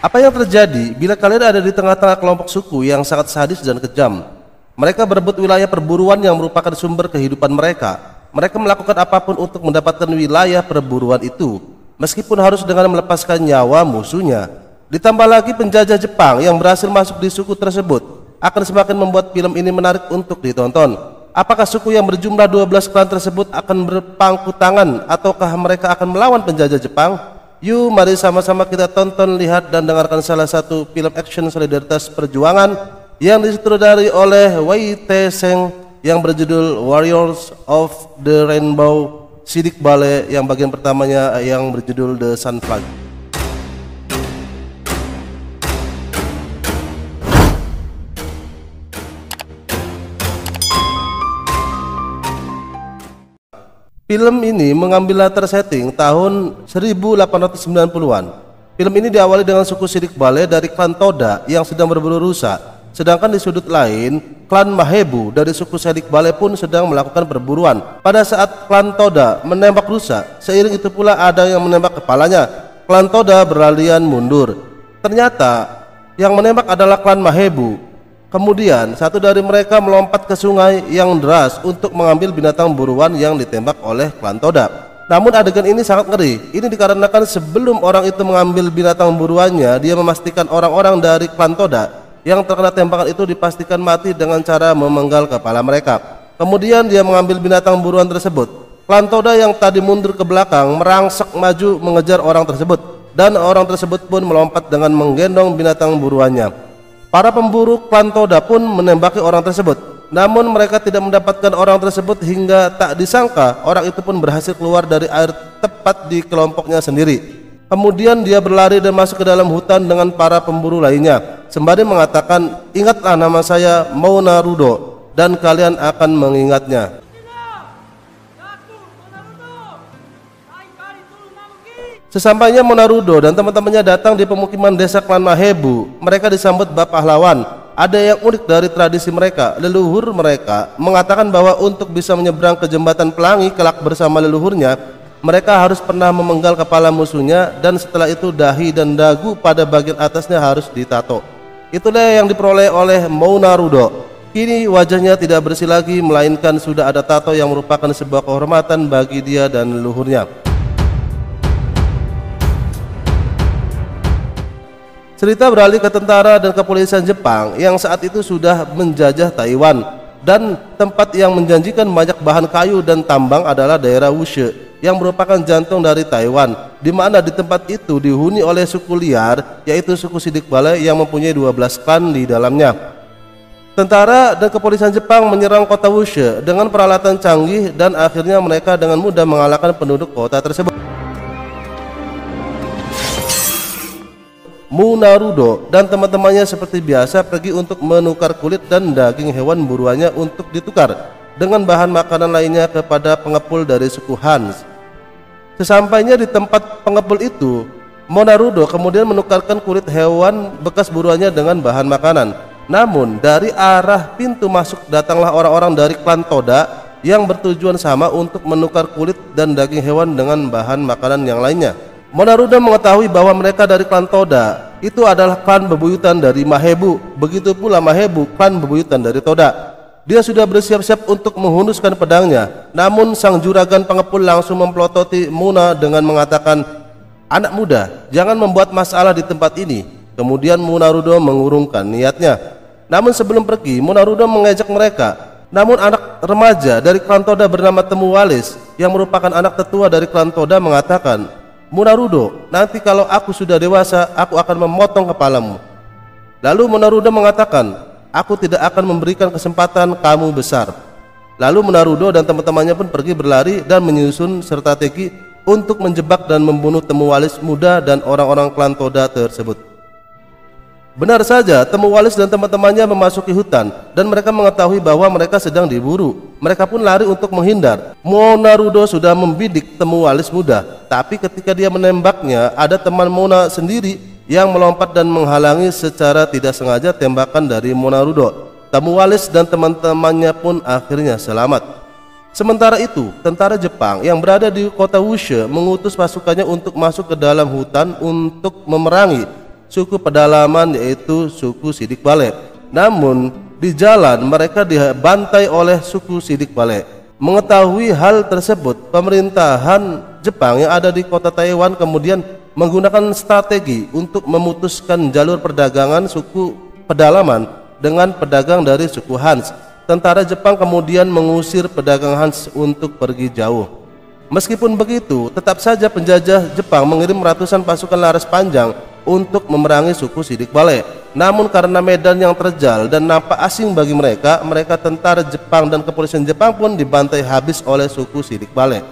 Apa yang terjadi bila kalian ada di tengah-tengah kelompok suku yang sangat sadis dan kejam? Mereka berebut wilayah perburuan yang merupakan sumber kehidupan mereka. Mereka melakukan apapun untuk mendapatkan wilayah perburuan itu, meskipun harus dengan melepaskan nyawa musuhnya. Ditambah lagi penjajah Jepang yang berhasil masuk di suku tersebut akan semakin membuat film ini menarik untuk ditonton. Apakah suku yang berjumlah 12 klan tersebut akan berpangku tangan ataukah mereka akan melawan penjajah Jepang? Yuk mari sama-sama kita tonton, lihat dan dengarkan salah satu film action solidaritas perjuangan yang disutradari oleh Wei Tae-seng yang berjudul Warriors of the Rainbow Sidik Bale, yang bagian pertamanya yang berjudul The Sun Flag. Film ini mengambil latar setting tahun 1890-an. Film ini diawali dengan suku Sidik Bale dari klan Toda yang sedang berburu rusa. Sedangkan di sudut lain, klan Mahebu dari suku Sidik Bale pun sedang melakukan perburuan. Pada saat klan Toda menembak rusa, seiring itu pula ada yang menembak kepalanya. Klan Toda berlarian mundur. Ternyata yang menembak adalah klan Mahebu. Kemudian satu dari mereka melompat ke sungai yang deras untuk mengambil binatang buruan yang ditembak oleh klan Toda. Namun adegan ini sangat ngeri. Ini dikarenakan sebelum orang itu mengambil binatang buruannya, dia memastikan orang-orang dari klan Toda yang terkena tembakan itu dipastikan mati dengan cara memenggal kepala mereka. Kemudian dia mengambil binatang buruan tersebut. Klan Toda yang tadi mundur ke belakang merangsek maju mengejar orang tersebut, dan orang tersebut pun melompat dengan menggendong binatang buruannya. Para pemburu klan Toda pun menembaki orang tersebut. Namun mereka tidak mendapatkan orang tersebut hingga tak disangka orang itu pun berhasil keluar dari air tepat di kelompoknya sendiri. Kemudian dia berlari dan masuk ke dalam hutan dengan para pemburu lainnya sembari mengatakan, "Ingatlah nama saya Monarudo dan kalian akan mengingatnya." Sesampainya Monarudo dan teman-temannya datang di pemukiman desa klan Mahebu, mereka disambut bak pahlawan. Ada yang unik dari tradisi mereka. Leluhur mereka mengatakan bahwa untuk bisa menyeberang ke jembatan pelangi kelak bersama leluhurnya, mereka harus pernah memenggal kepala musuhnya, dan setelah itu dahi dan dagu pada bagian atasnya harus ditato. Itulah yang diperoleh oleh Monarudo. Kini wajahnya tidak bersih lagi, melainkan sudah ada tato yang merupakan sebuah kehormatan bagi dia dan leluhurnya. Cerita beralih ke tentara dan kepolisian Jepang yang saat itu sudah menjajah Taiwan, dan tempat yang menjanjikan banyak bahan kayu dan tambang adalah daerah Wushe yang merupakan jantung dari Taiwan, di mana di tempat itu dihuni oleh suku liar, yaitu suku Sidik Bale yang mempunyai 12 klan di dalamnya. Tentara dan kepolisian Jepang menyerang kota Wushe dengan peralatan canggih dan akhirnya mereka dengan mudah mengalahkan penduduk kota tersebut. Monarudo dan teman-temannya seperti biasa pergi untuk menukar kulit dan daging hewan buruannya untuk ditukar dengan bahan makanan lainnya kepada pengepul dari suku Hans. Sesampainya di tempat pengepul itu, Monarudo kemudian menukarkan kulit hewan bekas buruannya dengan bahan makanan. Namun dari arah pintu masuk datanglah orang-orang dari klan Toda yang bertujuan sama untuk menukar kulit dan daging hewan dengan bahan makanan yang lainnya. Monarudo mengetahui bahwa mereka dari klan Toda itu adalah klan bebuyutan dari Mahebu. Begitu pula Mahebu klan bebuyutan dari Toda. Dia sudah bersiap-siap untuk menghunuskan pedangnya. Namun sang juragan pengepul langsung memplototi Mona dengan mengatakan, "Anak muda, jangan membuat masalah di tempat ini." Kemudian Monarudo mengurungkan niatnya. Namun sebelum pergi, Monarudo mengejek mereka. Namun anak remaja dari klan Toda bernama Temu Walis yang merupakan anak tetua dari klan Toda mengatakan, "Monarudo, nanti kalau aku sudah dewasa, aku akan memotong kepalamu." Lalu Monarudo mengatakan, "Aku tidak akan memberikan kesempatan kamu besar." Lalu Monarudo dan teman-temannya pun pergi berlari dan menyusun strategi untuk menjebak dan membunuh Temu Walis muda dan orang-orang klan Toda tersebut. Benar saja, Temu Walis dan teman-temannya memasuki hutan dan mereka mengetahui bahwa mereka sedang diburu. Mereka pun lari untuk menghindar. Monarudo sudah membidik Temu Walis muda, tapi ketika dia menembaknya, ada teman Mona sendiri yang melompat dan menghalangi secara tidak sengaja tembakan dari Monarudo. Temu Walis dan teman-temannya pun akhirnya selamat. Sementara itu, tentara Jepang yang berada di kota Wushe mengutus pasukannya untuk masuk ke dalam hutan untuk memerangi suku pedalaman yaitu suku Sidik Bale. Namun di jalan mereka dibantai oleh suku Sidik Bale. Mengetahui hal tersebut, pemerintahan Jepang yang ada di kota Taiwan kemudian menggunakan strategi untuk memutuskan jalur perdagangan suku pedalaman dengan pedagang dari suku Hans. Tentara Jepang kemudian mengusir pedagang Hans untuk pergi jauh. Meskipun begitu, tetap saja penjajah Jepang mengirim ratusan pasukan laras panjang untuk memerangi suku Sidik Bale. Namun karena medan yang terjal dan nampak asing bagi mereka, tentara Jepang dan kepolisian Jepang pun dibantai habis oleh suku Sidik Bale.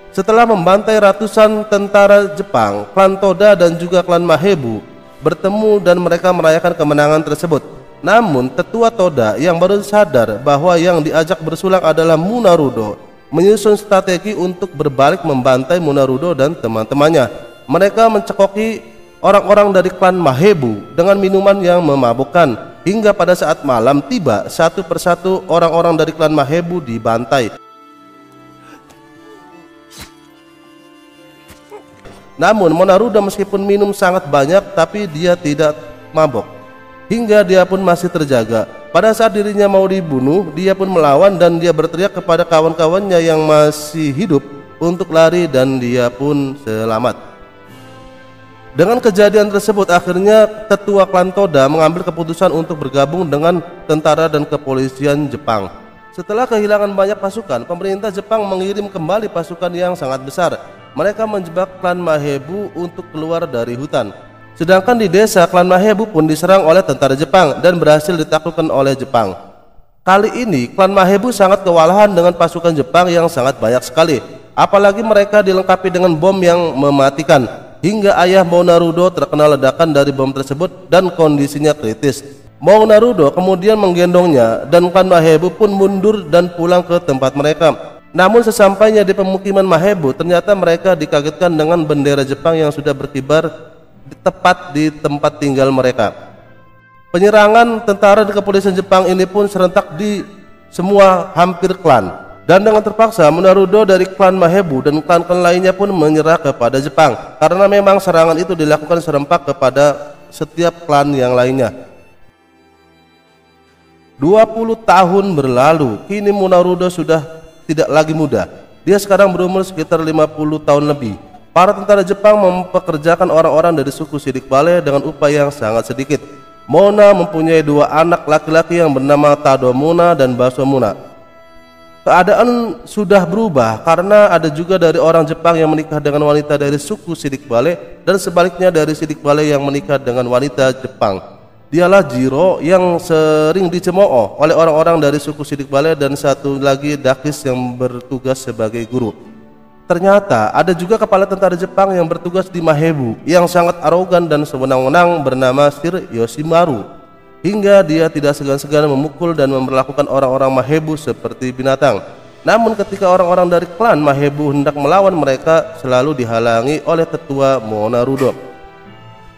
Setelah membantai ratusan tentara Jepang, klan Toda dan juga klan Mahebu bertemu dan mereka merayakan kemenangan tersebut. Namun tetua Toda yang baru sadar bahwa yang diajak bersulang adalah Munarudo menyusun strategi untuk berbalik membantai Munarudo dan teman-temannya. Mereka mencekoki orang-orang dari klan Mahebu dengan minuman yang memabukkan, hingga pada saat malam tiba satu persatu orang-orang dari klan Mahebu dibantai. Namun Munarudo meskipun minum sangat banyak tapi dia tidak mabok, hingga dia pun masih terjaga. Pada saat dirinya mau dibunuh, dia pun melawan dan dia berteriak kepada kawan-kawannya yang masih hidup untuk lari dan dia pun selamat. Dengan kejadian tersebut akhirnya tetua klan Toda mengambil keputusan untuk bergabung dengan tentara dan kepolisian Jepang. Setelah kehilangan banyak pasukan, pemerintah Jepang mengirim kembali pasukan yang sangat besar. Mereka menjebak klan Mahebu untuk keluar dari hutan. Sedangkan di desa, klan Mahebu pun diserang oleh tentara Jepang dan berhasil ditaklukkan oleh Jepang. Kali ini klan Mahebu sangat kewalahan dengan pasukan Jepang yang sangat banyak sekali. Apalagi mereka dilengkapi dengan bom yang mematikan, hingga ayah Munarudo terkena ledakan dari bom tersebut dan kondisinya kritis. Munarudo kemudian menggendongnya dan klan Mahebu pun mundur dan pulang ke tempat mereka. Namun sesampainya di pemukiman Mahebu, ternyata mereka dikagetkan dengan bendera Jepang yang sudah berkibar tepat di tempat tinggal mereka. Penyerangan tentara dan kepolisian Jepang ini pun serentak di semua hampir klan. Dan dengan terpaksa Munarudo dari klan Mahebu dan klan-klan lainnya pun menyerah kepada Jepang, karena memang serangan itu dilakukan serempak kepada setiap klan yang lainnya. 20 tahun berlalu, kini Munarudo sudah tidak lagi muda. Dia sekarang berumur sekitar 50 tahun lebih. Para tentara Jepang mempekerjakan orang-orang dari suku Sidik Bale dengan upah yang sangat sedikit. Mona mempunyai dua anak laki-laki yang bernama Tadomuna dan Basomuna. Keadaan sudah berubah karena ada juga dari orang Jepang yang menikah dengan wanita dari suku Sidik Bale dan sebaliknya dari Sidik Bale yang menikah dengan wanita Jepang. Dialah Jiro yang sering dicemooh oleh orang-orang dari suku Sidik Bale dan satu lagi Dakis yang bertugas sebagai guru. Ternyata ada juga kepala tentara Jepang yang bertugas di Mahebu yang sangat arogan dan sewenang-wenang bernama Sir Yoshimaru, hingga dia tidak segan-segan memukul dan memperlakukan orang-orang Mahebu seperti binatang. Namun ketika orang-orang dari klan Mahebu hendak melawan mereka, selalu dihalangi oleh tetua Munarudo.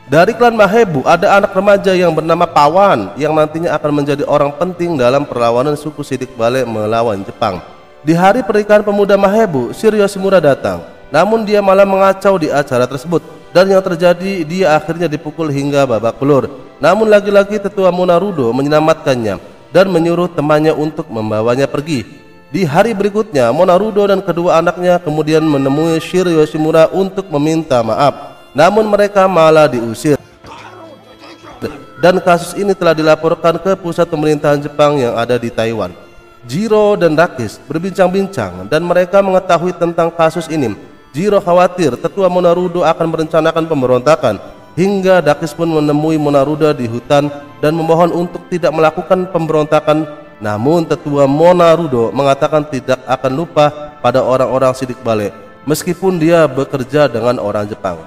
Dari klan Mahebu ada anak remaja yang bernama Pawan yang nantinya akan menjadi orang penting dalam perlawanan suku Sidik Bale melawan Jepang. Di hari pernikahan pemuda Mahebu, Sir Yoshimura datang. Namun dia malah mengacau di acara tersebut dan yang terjadi dia akhirnya dipukul hingga babak belur. Namun lagi-lagi tetua Munarudo menyelamatkannya dan menyuruh temannya untuk membawanya pergi. Di hari berikutnya, Munarudo dan kedua anaknya kemudian menemui Sir Yoshimura untuk meminta maaf. Namun mereka malah diusir. Dan kasus ini telah dilaporkan ke pusat pemerintahan Jepang yang ada di Taiwan. Jiro dan Dakis berbincang-bincang dan mereka mengetahui tentang kasus ini. Jiro khawatir tetua Munarudo akan merencanakan pemberontakan, hingga Dakis pun menemui Munarudo di hutan dan memohon untuk tidak melakukan pemberontakan. Namun tetua Munarudo mengatakan tidak akan lupa pada orang-orang Sidik Bale meskipun dia bekerja dengan orang Jepang.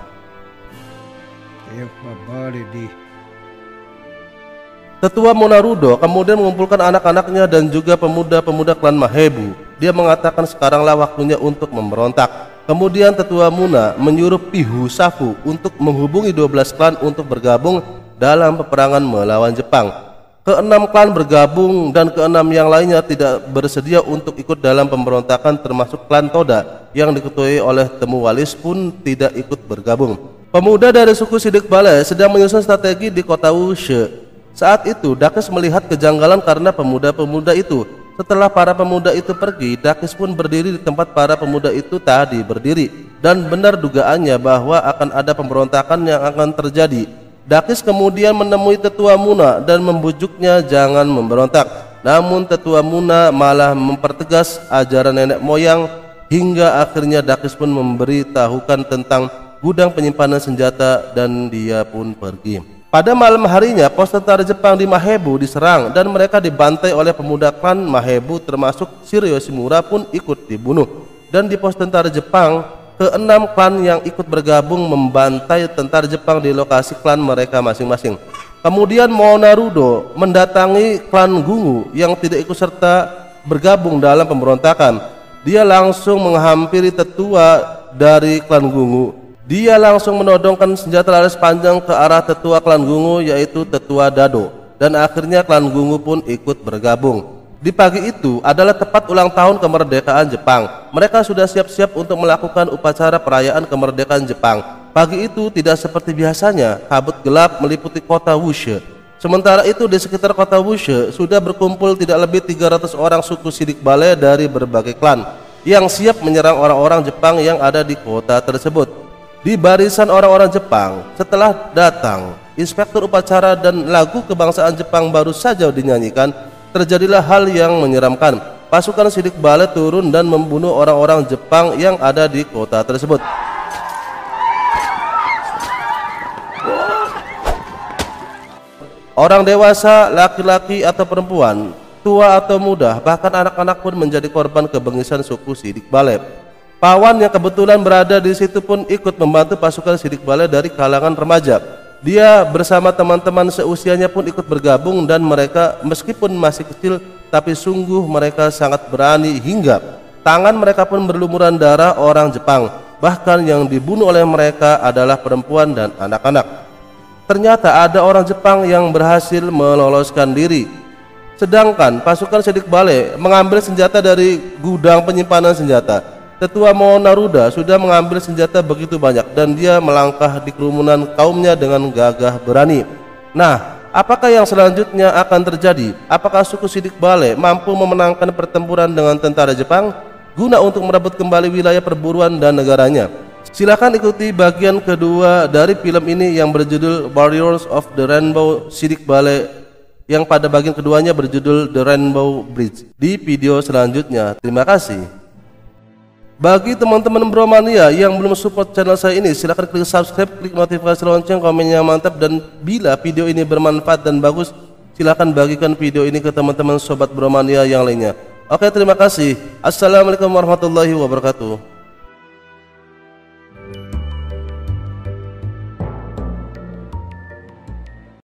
Tetua Munarudo kemudian mengumpulkan anak-anaknya dan juga pemuda-pemuda klan Mahebu. Dia mengatakan sekaranglah waktunya untuk memberontak. Kemudian tetua Muna menyuruh Pihu Safu untuk menghubungi 12 klan untuk bergabung dalam peperangan melawan Jepang. Keenam klan bergabung dan keenam yang lainnya tidak bersedia untuk ikut dalam pemberontakan, termasuk klan Toda yang diketuai oleh Temu Walis pun tidak ikut bergabung. Pemuda dari suku Sidik Bale sedang menyusun strategi di kota Wushe. Saat itu Dakis melihat kejanggalan karena pemuda-pemuda itu. Setelah para pemuda itu pergi, Dakis pun berdiri di tempat para pemuda itu tadi berdiri, dan benar dugaannya bahwa akan ada pemberontakan yang akan terjadi. Dakis kemudian menemui Tetua Muna dan membujuknya jangan memberontak. Namun Tetua Muna malah mempertegas ajaran nenek moyang, hingga akhirnya Dakis pun memberitahukan tentang gudang penyimpanan senjata dan dia pun pergi. Pada malam harinya, pos tentara Jepang di Mahebu diserang dan mereka dibantai oleh pemuda klan Mahebu, termasuk Shiro Yoshimura pun ikut dibunuh. Dan di pos tentara Jepang, keenam klan yang ikut bergabung membantai tentara Jepang di lokasi klan mereka masing-masing. Kemudian Monarudo mendatangi klan Gungu yang tidak ikut serta bergabung dalam pemberontakan. Dia langsung menghampiri tetua dari klan Gungu. Dia langsung menodongkan senjata laras panjang ke arah tetua klan Gungu, yaitu Tetua Dado, dan akhirnya klan Gungu pun ikut bergabung. Di pagi itu adalah tepat ulang tahun kemerdekaan Jepang. Mereka sudah siap-siap untuk melakukan upacara perayaan kemerdekaan Jepang. Pagi itu tidak seperti biasanya, kabut gelap meliputi kota Wushe. Sementara itu di sekitar kota Wushe sudah berkumpul tidak lebih 300 orang suku Sidik Bale dari berbagai klan yang siap menyerang orang-orang Jepang yang ada di kota tersebut. Di barisan orang-orang Jepang, setelah datang inspektur upacara dan lagu kebangsaan Jepang baru saja dinyanyikan, terjadilah hal yang menyeramkan. Pasukan Sidik Bale turun dan membunuh orang-orang Jepang yang ada di kota tersebut. Orang dewasa, laki-laki atau perempuan, tua atau muda, bahkan anak-anak pun menjadi korban kebengisan suku Sidik Bale. Pawan yang kebetulan berada di situ pun ikut membantu pasukan Sidik Bale dari kalangan remaja. Dia bersama teman-teman seusianya pun ikut bergabung, dan mereka meskipun masih kecil tapi sungguh mereka sangat berani, hingga tangan mereka pun berlumuran darah orang Jepang. Bahkan yang dibunuh oleh mereka adalah perempuan dan anak-anak. Ternyata ada orang Jepang yang berhasil meloloskan diri, sedangkan pasukan Sidik Bale mengambil senjata dari gudang penyimpanan senjata. Tetua Monaruda sudah mengambil senjata begitu banyak dan dia melangkah di kerumunan kaumnya dengan gagah berani. Nah, apakah yang selanjutnya akan terjadi? Apakah suku Sidik Bale mampu memenangkan pertempuran dengan tentara Jepang guna untuk merebut kembali wilayah perburuan dan negaranya? Silakan ikuti bagian kedua dari film ini yang berjudul Warriors of the Rainbow Sidik Bale, yang pada bagian keduanya berjudul The Rainbow Bridge, di video selanjutnya. Terima kasih. Bagi teman-teman Bromania yang belum support channel saya ini, silahkan klik subscribe, klik notifikasi lonceng, komennya mantap, dan bila video ini bermanfaat dan bagus, silahkan bagikan video ini ke teman-teman sobat Bromania yang lainnya. Oke, terima kasih. Assalamualaikum warahmatullahi wabarakatuh.